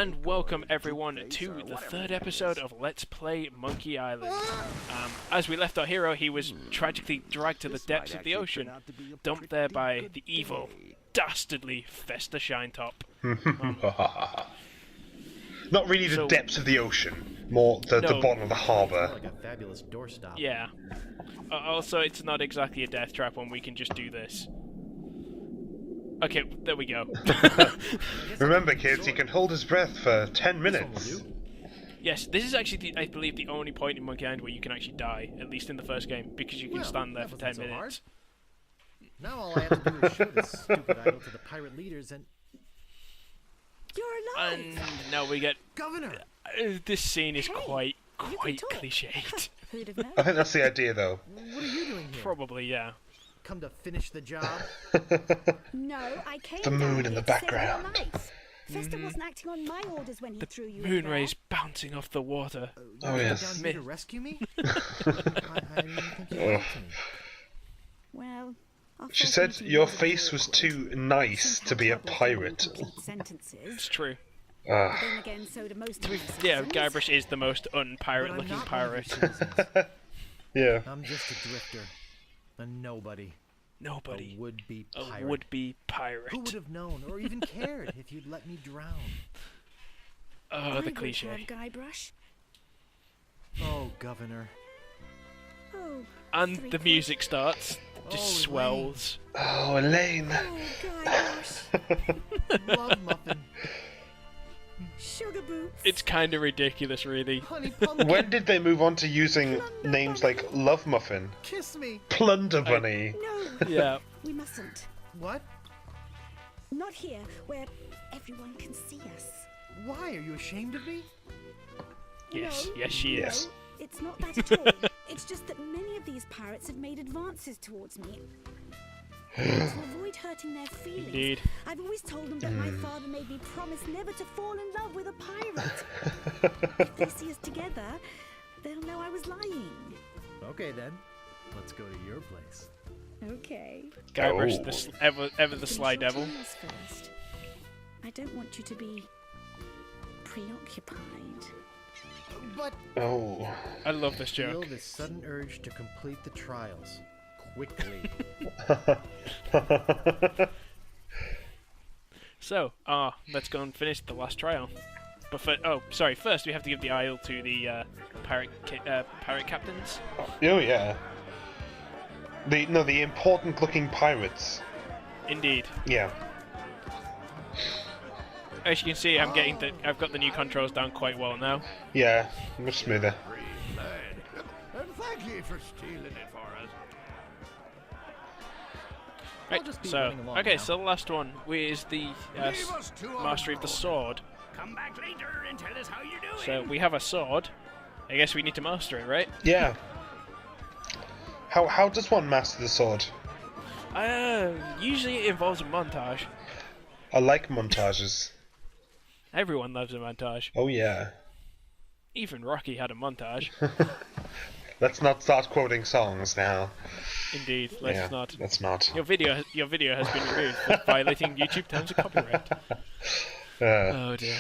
and welcome everyone to the third episode of Let's Play Monkey Island. As we left our hero, he was tragically dragged to the depths of the ocean, dumped there by the evil, dastardly Fester Shinetop. Not really the depths of the ocean, more the bottom of the harbour. Like a fabulous doorstop. Yeah. Also, it's not exactly a death trap when we can just do this. Okay, there we go. Remember, kids, he can hold his breath for 10 minutes. Yes, this is actually, I believe, the only point in Monkey Island where you can actually die, at least in the first game, because you can stand there for 10 minutes. Now all I have to do is show this stupid idol to the pirate leaders and... You're alive! And now we get... Governor! This scene is quite cliched. Who'd have known? I think that's the idea, though. What are you doing here? Probably, yeah. Come to finish the job? No, I came The moon down in the here to save background. your life. Fester wasn't acting on my orders when he threw you in Moon there. rays bouncing off the water. Oh, You yes. down here to rescue me? I didn't think you liked me. Well, She said your face was too nice to be a pirate. Sentences. It's true. Then again, so do most of my Yeah, citizens. Guybrush is the most But un-pirate-looking I'm not one of your pirate. citizens. Yeah. I'm just a drifter. A nobody. Nobody. A would-be A pirate. would-be pirate. Who would have known, or even cared, if you'd let me drown? Oh, I the would cliche. have, Guybrush. Oh, Governor. Oh, And three the music starts. Just Oh, swells. Oh, Elaine. Oh, Guybrush. Love muffin. Sugar boots. It's kind of ridiculous, really. Honey pumpkin. When did they move on to using names like Love Muffin, Kiss me. Plunder Bunny? No, Yeah. we mustn't. What? Not here, where everyone can see us. Why? Are you ashamed of me? Yes, No, yes, she Yes. is. No, it's not that at all. It's just that many of these pirates have made advances towards me. To avoid hurting their feelings, Indeed. I've always told them that my father made me promise never to fall in love with a pirate. If they see us together, they'll know I was lying. Okay then. Let's go to your place. Okay. Guybrush, Oh. ever the sly Finish your devil. tails first. I don't want you to be preoccupied. But Oh. I love this feel joke. this sudden urge to complete the trials. Quickly. So, let's go and finish the last trial. But first we have to give the idol to the pirate captains. Oh, yeah. The important-looking pirates. Indeed. Yeah. As you can see, I've got the new controls down quite well now. Yeah. Much smoother. And thank you for stealing it for us. Right, just be so running along okay, now. so the last one is the Leave us to our mastery of the road. sword. Come back later and tell us how you're doing. So we have a sword. I guess we need to master it, right? Yeah. How does one master the sword? Usually it involves a montage. I like montages. Everyone loves a montage. Oh yeah. Even Rocky had a montage. Let's not start quoting songs now. Indeed, let's Yeah, not. let's not. Your video has been removed for violating YouTube terms of copyright. Oh dear.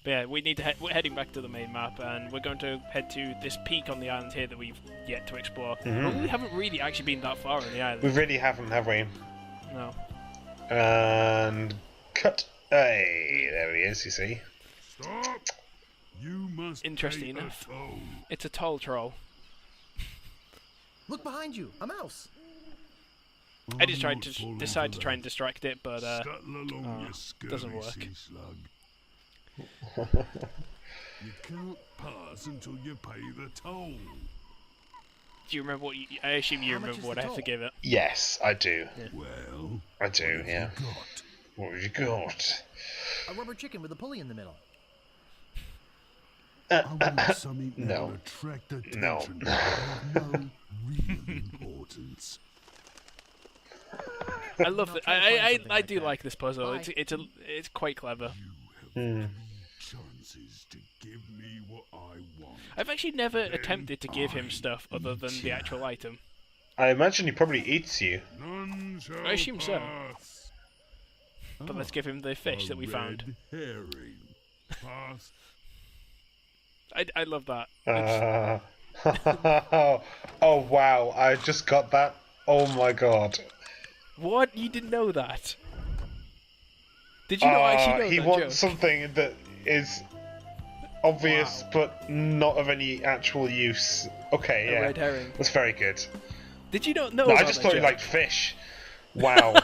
But yeah, we need to we're heading back to the main map, and we're going to head to this peak on the island here that we've yet to explore. But we haven't really actually been that far on the We island. really haven't, have we? No. And cut. Hey, there he is. You see. Stop. You must Interesting pay enough. a toll. It's a toll troll. Look behind you. A mouse. I just tried to decide to try and distract it, but Scuttle along, you scurvy doesn't work. sea slug. You can't pass until you pay the toll. do you remember what? I assume you How much remember is what the I have to toll? give it. Yes, I do. Well, I do. what Yeah. have you got? What have you got? A rubber chicken with a pulley in the middle. I want something that no. will attract attention. No. but have no real importance. I love I'll it. try to find I something like do that. like this puzzle. Bye. It's quite clever. You have 3 chances to give me what I want. I've actually never attempted to give him stuff other than the actual item. I imagine he probably eats you. None shall I assume so. pass. But let's give him the fish that we found. Herring. Pass. I love that. Oh wow! I just got that. Oh my god! What? You didn't know that? Did you not actually know he that wants joke? something that is obvious but not of any actual use. Okay, A yeah, red herring. that's very good. Did you not know No, about I just that thought you joke? liked fish. Wow.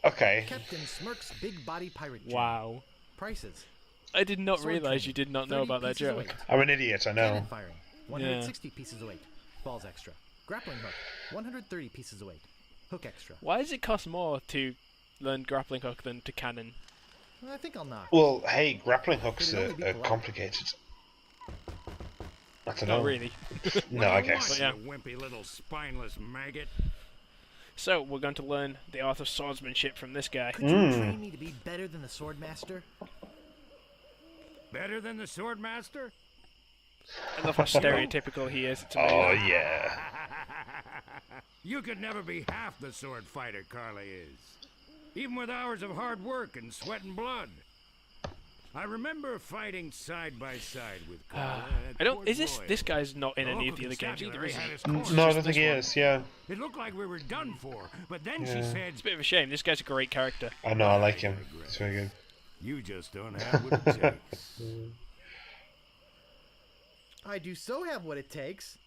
Okay. Captain Smirk's Big Body Pirate Gym. Wow. Prices. I did not Sword realise training, you did not know 30 about that pieces of joke. weight. I'm an idiot, I know. Cannon firing. 160 pieces of weight. Balls extra. Grappling hook. 130 pieces of weight. Hook extra. Why does it cost more to learn grappling hook than to cannon? I think I'll knock. Well, hey, grappling hooks It'd only be are polite. complicated. I don't know. Not really. No, I guess. But yeah. You wimpy little spineless maggot. So, we're going to learn the art of swordsmanship from this guy. Could you train me to be better than the Swordmaster? Better than the Swordmaster? I love how stereotypical he is. It's amazing. Oh yeah. You could never be half the sword fighter Carly is. Even with hours of hard work and sweat and blood. I remember fighting side by side with Carla. at I don't. Port Is this Royal. this guy's not in The any of local the other games either? constabulary Is had he? us cornered. No, I don't this think he one. is. Yeah. It looked like we were done for, but then she said, It's a bit of a shame. This guy's a great character. I know. I like him. It's very good. "You just don't have what it takes." I do so have what it takes.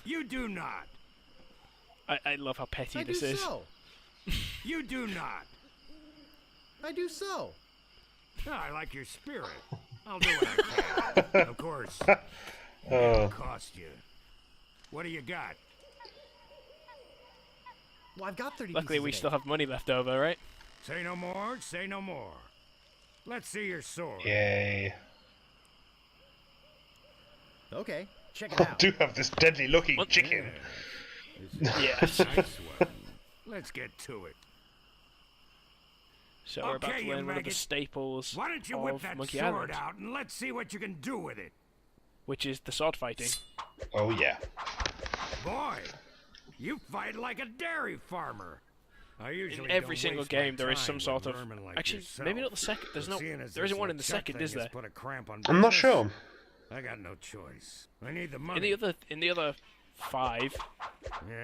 You do not. I love how petty I do this is. so. You do not. I do so. Oh, I like your spirit. I'll do what I can. Of course, Oh. it'll cost you. What do you got? Well, I've got 30 Luckily, pieces we of still eight. have money left over, right? Say no more, say no more. Let's see your sword. Yay. Okay, check it I out. do have this deadly looking What? chicken. Yes. Nice one. Let's get to it. So we're about Okay, to you learn one of the maggot. staples Why don't you whip of that Monkey sword Island, out and let's see what you can do with it. which is the sword fighting. Oh yeah. Boy, you fight like a dairy farmer. I usually In every don't single waste my game, there is some time sort with of. vermin like Actually, yourself. maybe not the second. There's But no. seeing as There this isn't one in the LeChuck second, thing is there? has put a cramp on I'm not business, sure. I got no choice. I need the money. In the other 5.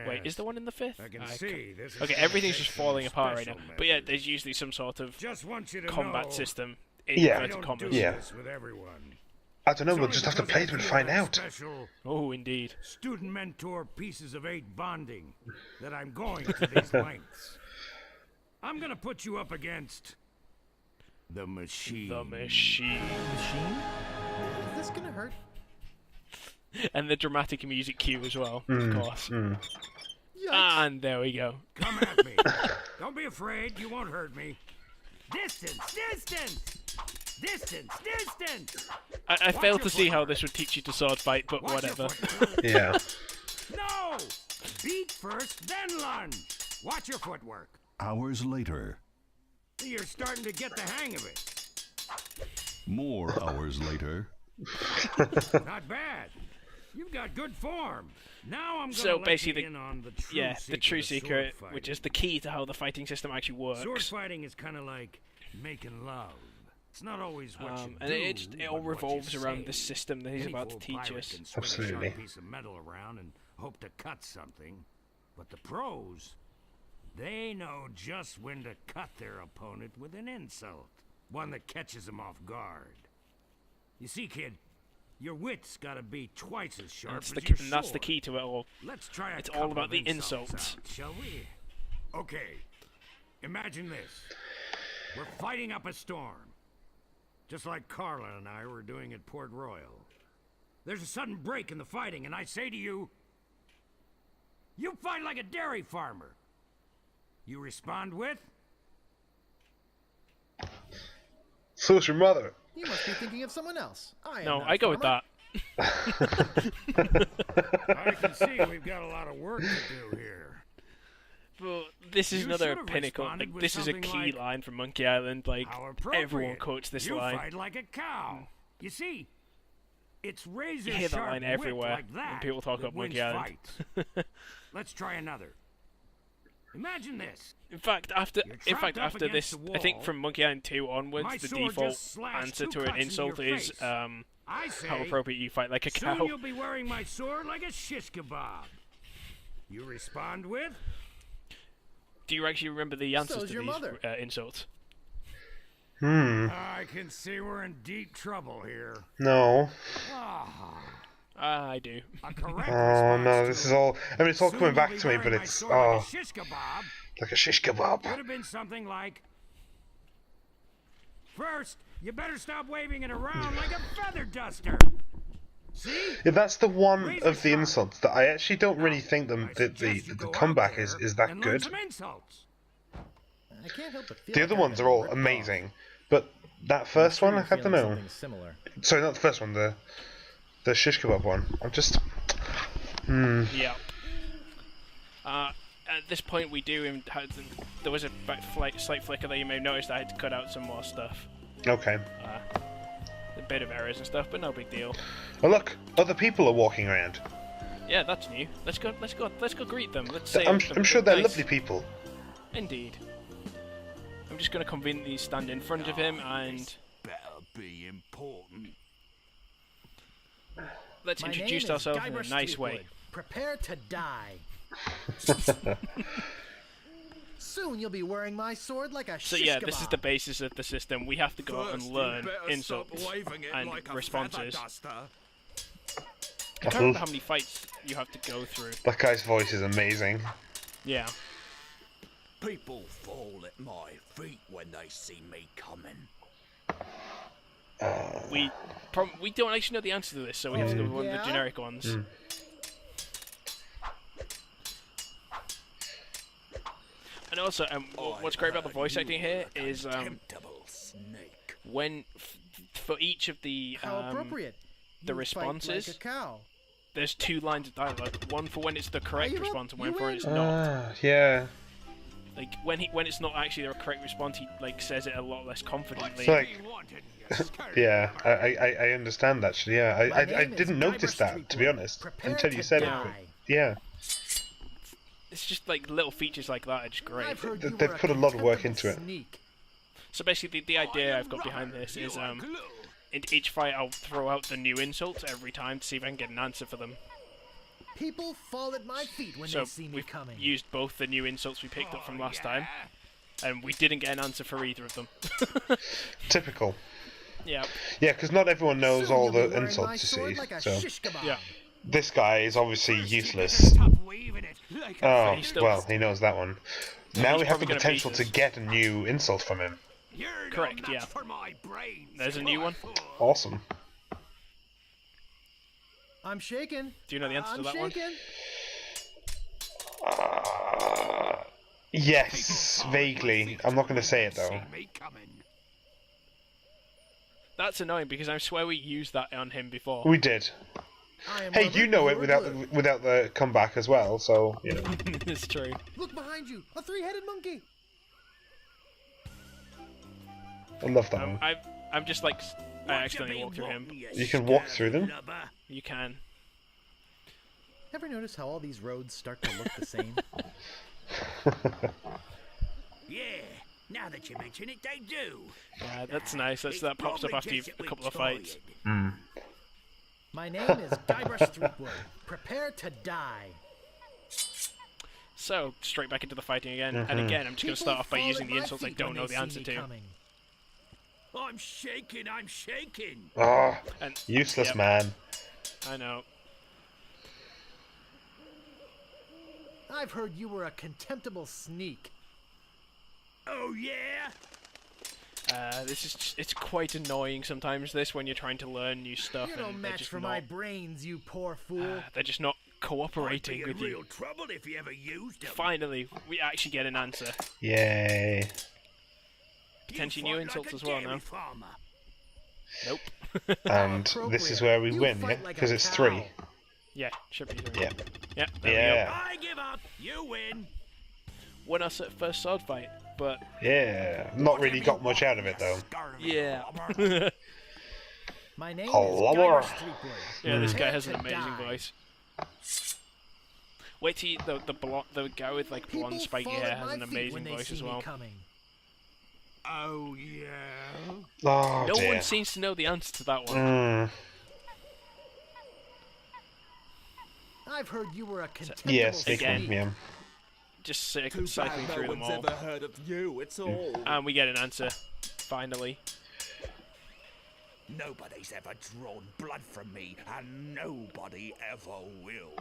Wait, is Yes, there one in the 5th? I can I see this. Is Okay, gonna everything's take just some falling apart right now. special But yeah, measures. there's usually some sort of Just want you to combat know, system in Yeah. I inverted don't do commas. Yeah. this with everyone. I don't know. It's We'll only just have to because play I it and feel find that out. Special Oh, indeed. student mentor pieces of 8 bonding that I'm going to these lengths. I'm gonna put you up against the machine. The machine. Machine? Is this gonna hurt? And the dramatic music cue as well, of course. Yikes. And there we go. Come at me. Don't be afraid. You won't hurt me. Distance, distance, distance, distance. I Watch failed your to see how footwork. this would teach you to sword fight, but Watch your whatever. footwork. Yeah. No! Beat first, then lunge. Watch your footwork. Hours later. You're starting to get the hang of it. More hours later. Not bad. You've got good form. Now I'm gonna So let basically, you in on the true Yeah, secret the true of sword secret, fighting. which is the key to how the fighting system actually Sword works. fighting is kind of like making love. It's not always what you And do, it all but what you revolves around say. this system that he's Any about to fool teach pirate us. can swing a Absolutely. sharp piece of metal around and hope to cut something, but the pros, they know just when to cut their opponent with an insult, one that catches them off guard. You see, kid, your wit's got to be twice as sharp That's as the your and that's the sword. key to it all. Let's try a It's all couple about of the insults insults. out, shall we? Okay, imagine this. We're fighting up a storm. Just like Carla and I were doing at Port Royal. There's a sudden break in the fighting, and I say to you, you fight like a dairy farmer. You respond with, So's your mother. You must be thinking of someone else. I am No, not I a go with farmer. that. I can see we've got a lot of work to do here. But this is You another should've pinnacle. responded Like, with this is a something key like, line from Monkey Island. Like How appropriate. everyone quotes this you line. fight like a cow. You see, it's razor You hear that sharp line wit everywhere like that when people talk that about Monkey wins Island. fights. Let's try another. Imagine this. In fact, after trapped up this, against the I think wall. from Monkey Island 2 onwards, My the sword default just slashed answer 2 to an cuts into insult your is face. I say, how appropriate you fight like a soon cow. you'll be wearing my sword like a shish kebab. You respond with? Do you actually remember the answers So's to your these mother. insults? I can see we're in deep trouble here. No. I do. A correct Oh response no, to this is all. I mean, it's all soon coming you'll back be to me, wearing but my it's sword like a oh, shish kebab like a shish kebab. would have been something like, first, you better stop waving it around like a feather duster. See? Yeah, that's the one Razor of the sharp. insults that I actually don't really think them I that suggest the you go out comeback there is that and learn good. some insults. I can't help but feel The like other I've ones been are all ripped amazing, off. but that first I'm one, sure I you're don't feeling know. something similar. Sorry, not the first one. The shish kebab one. I'm just. Yeah. At this point, we do. There was a slight flicker that you may have noticed. I had to cut out some more stuff. Okay. A bit of errors and stuff, but no big deal. Oh look, other people are walking around. Yeah, that's new. Let's go greet them. Let's say I'm them sure they're nice. lovely people. Indeed. I'm just going to conveniently stand in front of him and Better be important. let's My introduce name is ourselves in a Guybrush nice way. Threepwood. Prepare to die. Soon you'll be wearing my sword like a So shish yeah, this is the kebab. basis of the system. We have to go out and learn insults and responses. I can't remember how many fights you have to go through. That guy's voice is amazing. Yeah. People fall at my feet when they see me coming. We don't actually know the answer to this, so we have to go with one of the Yeah? generic ones. And also, what's great about the voice acting here is Contemptible snake. when for each of the How appropriate. the You fight responses, like a cow. there's 2 lines of dialogue. One for when it's the correct you up? response, and one You for when in? it's not. Yeah. Like when it's not actually the correct response, he like says it a lot less confidently. It's like, yeah, I understand actually. Yeah, My I name is didn't notice Guybrush that, to be Threepwood. honest, Prepare until you to said die. it. But, yeah, It's just like little features like that are just great. I've heard They've you were put a lot of work contemptible into it. sneak. So basically, the idea I've got behind this is in each fight I'll throw out the new insults every time to see if I can get an answer for them. People fall at my feet when So they see me we've coming. used both the new insults we picked up from last time, and we didn't get an answer for either of them. typical. Yeah. Yeah, because not everyone knows Soon all you'll be the wearing my insults, you sword see. like a So shish kebab. Yeah. this guy is obviously useless. Oh, He's still- well, he knows that one. Now he's we have probably the gonna potential beat to us. get a new insult from him. Correct, yeah. There's a new one. Awesome. I'm shaking. Do you know the answer to I'm that one? shaking. Yes, vaguely. I'm not going to say it though. That's annoying because I swear we used that on him before. We did. I am Hey, rubber, you know it you're without glue. without the comeback as well, so you know. It's true. Look behind you. A 3-headed monkey. I love that one. I'm just like I accidentally walked through him. You can walk through them. You can. Ever notice how all these roads start to look the same? Yeah, now that you mention it, they do. Yeah, that's nice. That pops up after a couple of fights. My name is Guybrush Threepwood. Prepare to die. So straight back into the fighting again, and again I'm just going to start off by People using the fall at my insults I feet don't when know they the answer see me to. coming. I'm shaking, I'm shaking. Ah, And useless yep, man. I know. I've heard you were a contemptible sneak. Oh yeah? It's quite annoying sometimes. This when you're trying to learn new stuff You're no and they're match just for not. my brains, you poor fool. They're just not I'd cooperating be in with real you. trouble if you ever used them. Finally, we actually get an answer. Yay. Potentially new insults as well now. Farmer. Nope. And this is where we You win, fight yeah? like a Because it's cow. 3. Yeah, should be three. Yeah. Yeah. There Yeah. I give up. You win. we go. Won us at first sword fight, but Yeah. Not really got much out of it though. yeah. My name is Hello. Guybrush Threepwood. Yeah, this guy Prepare has an to amazing die. voice. Witty, the guy with like blonde spiky hair has an amazing voice as well. Oh yeah. Oh, No dear. one seems to know the answer to that one. I've heard you were a contemptible Yes, they Again. can. Yeah. Just Too cycling bad through no them one's all. ever heard of you, it's all. And we get an answer, finally. Nobody's ever drawn blood from me, and nobody ever will.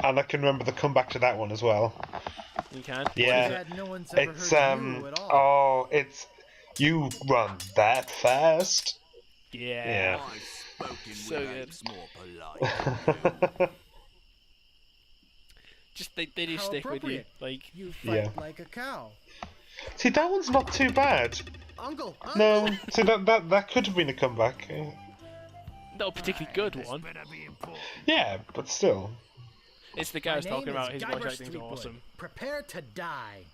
And I can remember the comeback to that one as well. You can? Yeah. That no one's ever It's heard of you at all. oh, it's you run that fast. Yeah. I've spoken So with good. apes more polite than you. Just they do How stick with you. appropriate. Like, You fight Yeah. like a cow. See, that one's not too bad. Uncle! No, see that could have been a comeback. not a particularly good one. Better be important. Yeah, but still. It's the guy I was My talking name about. is His voice Guybrush acting's Threepwood. awesome. Prepare to die.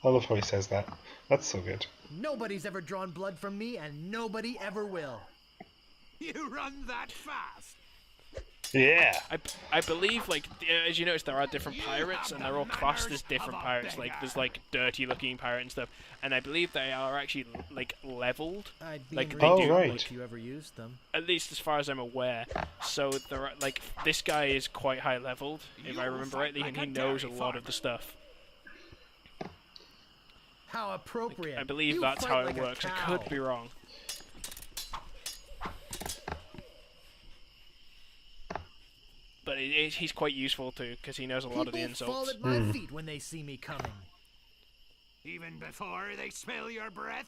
I love how he says that. That's so good. Nobody's ever drawn blood from me, and nobody ever will. You run that fast. Yeah. I believe, like, as you notice, there are different pirates, and they're all classed as different pirates. Like, there's, like, dirty-looking pirate and stuff. And I believe they are actually, like, leveled. I'd be Like, in they real do, trouble right. if you ever used them. At least as far as I'm aware. So, there are, like, this guy is quite high-leveled, if I remember rightly, and he knows a lot of the stuff. How appropriate. I believe You that's fight how like it a works. I cow. could be wrong. But he's quite useful too, because he knows a lot of the People fall insults. at my feet when they see me coming. Even before they smell your breath.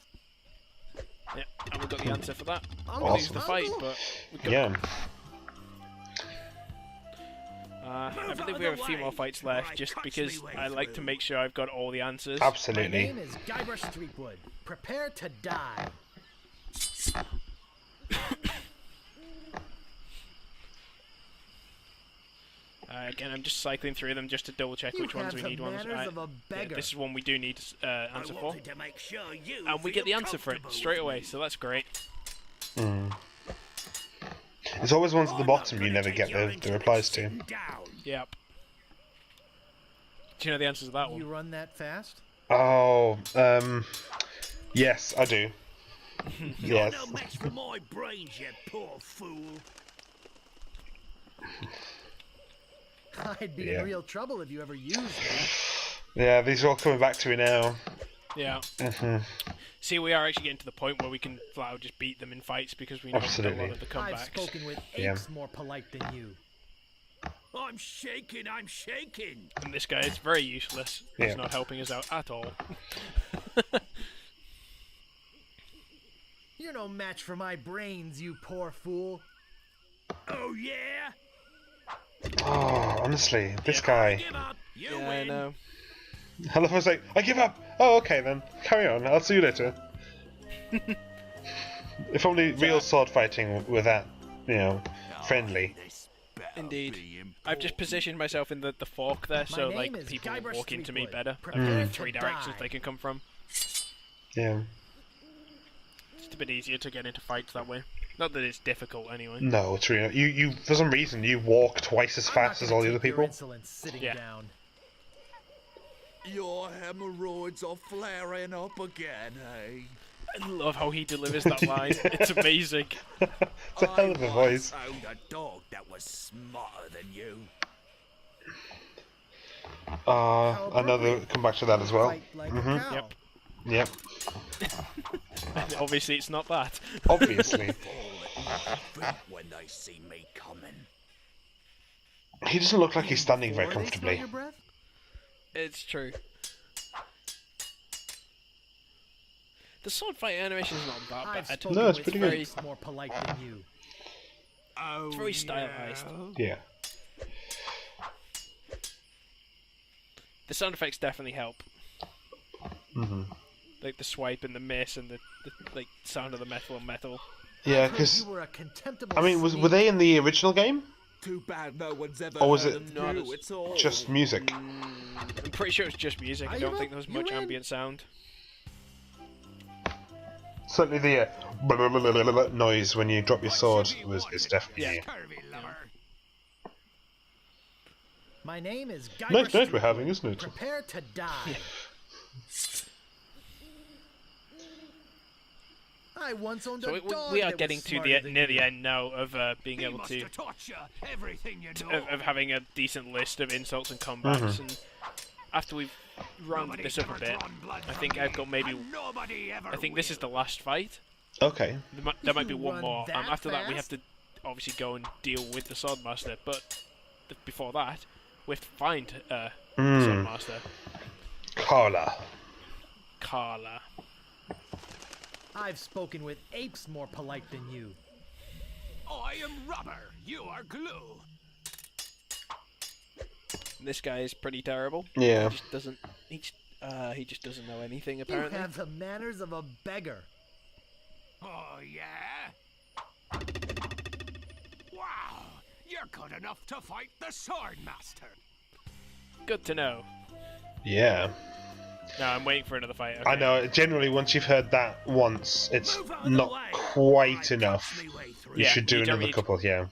Yeah, and we got the answer for that. Uncle, We'll lose the fight, Uncle? but we got Yeah. I believe we have a few more fights left, just because I like to make sure I've got all the answers. My Absolutely. name is Guybrush Threepwood. Prepare to die. Again, I'm just cycling through them just to double check You which ones have we the need ones. manners of a beggar. This is one we do need answer I for, wanted to make sure you and we get the feel answer for it comfortable straight with away. me. So that's great. There's always ones at the I'm bottom not you gonna never take get your the interest replies to. sitting down. Yep. Do you know the answers to that You one? run that fast? Oh, yes, I do. You're Yes. no match for my brains, you poor fool. I'd be Yeah. in real trouble if you ever used me. Yeah, these are all coming back to me now. Yeah. Mhm. See, we are actually getting to the point where we can flat out just beat them in fights because we know a Absolutely. lot of the I've comebacks. spoken with Yeah. apes more polite than you. I'm shaking, I'm shaking. And this guy is very useless. Yeah. He's not helping us out at all. You're no match for my brains, you poor fool. Oh yeah? Oh, honestly, this guy. Give up. You Yeah, I win. know. I love how he's like, I give up. Oh, okay then. Carry on. I'll see you later. If only real sword fighting were that, friendly. This better Indeed. be I've just positioned myself in the fork there, so name like is people Guybrush walk into me Threepwood. better. Prepare I've to 3 directions die. they can come from. Yeah. It's a bit easier to get into fights that way. Not that it's difficult anyway. No, it's really not. You for some reason you walk twice as I'm not fast as gonna all the other take your people. insolence sitting Yeah. down. Your hemorrhoids are flaring up again, eh? I love how he delivers that line. It's amazing. It's a hell of a voice. I once owned a dog that was smarter than you. Another come back to that as well. Fight like a cow. Yep. Yep. And obviously it's not that. Obviously. Fall at my feet when they see me coming. He doesn't look like he's standing very Before they smell comfortably. your breath? It's true. The sword fight animation is not I've that bad. spoken No, it's with pretty good. apes more polite than you. Oh, It's very stylized. Yeah. The sound effects definitely help. Like the swipe and the miss and the like sound of the metal on metal. Yeah, Heard because you were a contemptible I mean, were sneak. they in the original game? Too bad no one's ever Or was heard it of not you, as- it's all. Just music. I'm pretty sure it's just music. I Are don't you think up? there was You much in? ambient sound. Certainly the blah, blah, blah, blah, blah, blah noise when you drop your sword is definitely. Yeah. Curvy lover. My name is Nice Guybrush night we're having, isn't it? Prepare to die. I once owned So a dog we are that getting was to smarter the than near the you. end now of being able to everything you know. of having a decent list of insults and comebacks. And after we've rounded this up a bit, I think I've got maybe. I think this is the last fight. Okay. There might be You one run more. that After that, we have fast? to obviously go and deal with the Swordmaster. But before that, we have to find the Swordmaster, Carla. Carla. I've spoken with apes more polite than you. I am rubber. You are glue. This guy is pretty terrible. Yeah. He just doesn't. He just doesn't know anything You apparently. have the manners of a beggar. Oh, yeah? Wow! You're good enough to fight the Swordmaster. Good to know. Yeah. No, I'm waiting for another fight. Okay. I know, generally once you've heard that once, it's Move out of the not way. quite I enough. cuts me way through. You Yeah, should do you don't another need- couple, yeah.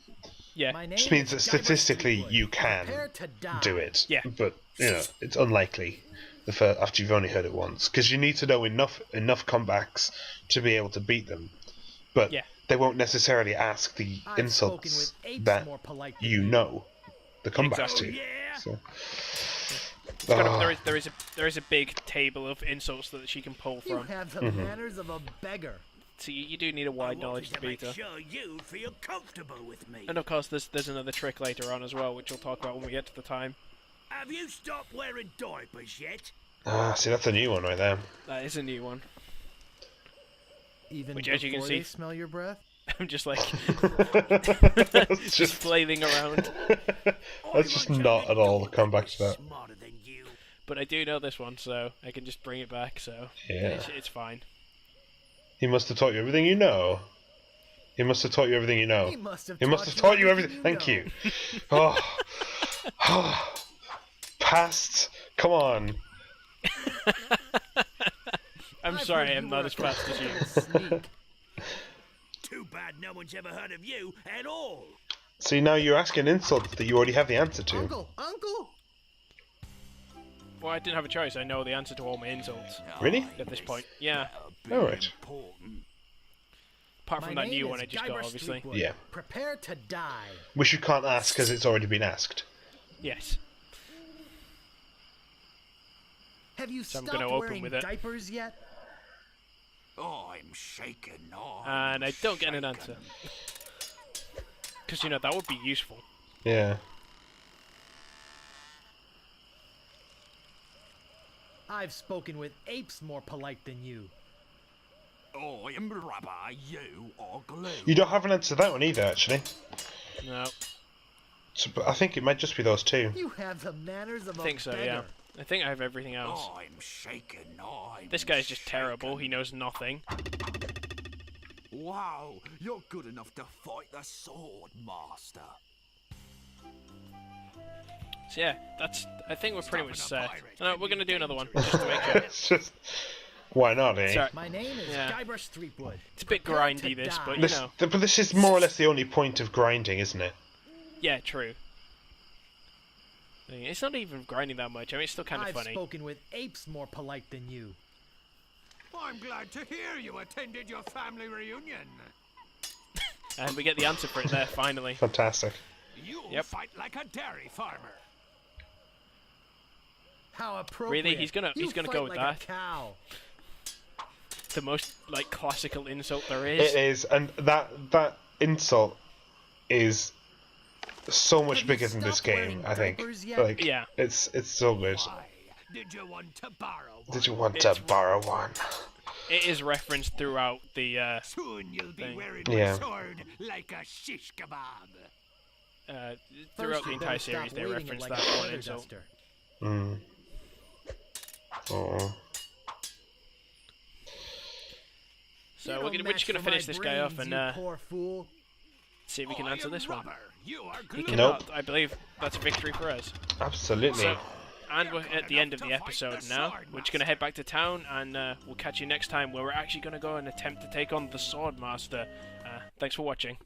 Yeah. My name Which means that is Guybrush statistically Threepwood. you can Prepare to die. do it. Yeah. But, you know, it's unlikely after you've only heard it once. Because you need to know enough comebacks to be able to beat them. But Yeah. they won't necessarily ask the I've insults spoken with apes that more polite than you know the comebacks Exactly. to. Yeah? So. It's got Ah. there is a big table of insults that she can pull You from. have the Mm-hmm. manners of a beggar. So you do need a wide knowledge to beat her. Sure you feel comfortable with me. And of course, there's another trick later on as well, which we'll talk about when we get to the time. Have you stopped wearing diapers yet? Ah, see, that's a new one right there. That is a new one. Even Which, as you can before see- they smell your breath. I'm just like That's just just, flailing around. that's just not at all the comeback to that. Smarter than you. But I do know this one, so I can just bring it back. So Yeah. it's fine. He must have taught you everything you know. He must have taught you everything you know. He must have He must have taught you everything. Thank know. you. Oh. Past. Come on. I'm I've sorry, heard I'm you not were as a fast as you. sneak. Too bad no one's ever heard of you at all. See, now you're asking insults that you already have the answer to. Uncle, uncle. Well, I didn't have a choice. I know the answer to all my insults Really? at this point. Yeah, Alright. apart from My that name new one is I just got, Guybrush obviously. Threepwood. Yeah. Prepare to die. Which you can't ask because it's already been asked. Yes. Have you So I'm stopped gonna open wearing with it. diapers yet? I'm shaking. And I don't get an answer. Because, you know, that would be useful. Yeah. I've spoken with apes more polite than you. I am rubber, you are glue. You don't have an answer to that one either, actually. No, So, but I think it might just be those two. You have the manners of I a think so, beggar. yeah. I think I have everything else. I'm shaking. This guy's just terrible. He knows nothing. Wow, you're good enough to fight the sword master. So yeah, I think we're pretty much set. No, we're gonna do another one, just to make sure. It's just. Why not, eh? Sorry, My name is Yeah. Guybrush Threepwood. it's a bit Prepare grindy, to this, die. but you This, know. but this is more or less the only point of grinding, isn't it? Yeah, true. It's not even grinding that much. I mean, it's still kind of I've funny. spoken with apes more polite than you. I'm glad to hear you attended your family reunion. And we get the answer for it there, finally. Fantastic. You Yep. fight like a dairy farmer. How appropriate. Really? He's gonna You go fight with like that? A cow. The most, like, classical insult there It is. is, and that insult is so much Have you bigger than this stopped game. wearing I think. diapers yet? Like, Yeah. it's so good. Why? Did you want to borrow one? Did you want It's- to borrow one? It is referenced throughout the Soon you'll be Thing. wearing Yeah. my sword like a shish kebab. throughout First, the you entire better stop series. They waving it reference like that a one feather insult. duster. Mm. Oh. So You we're don't just match gonna for finish my this guy off brains, and you poor fool. see if we can I answer am this one. rubber. You are He glue. cannot. I believe that's a victory for us. Absolutely. So, and we're at the end of the episode now. We're just going to head back to town, and we'll catch you next time where we're actually going to go and attempt to take on the Swordmaster. Thanks for watching.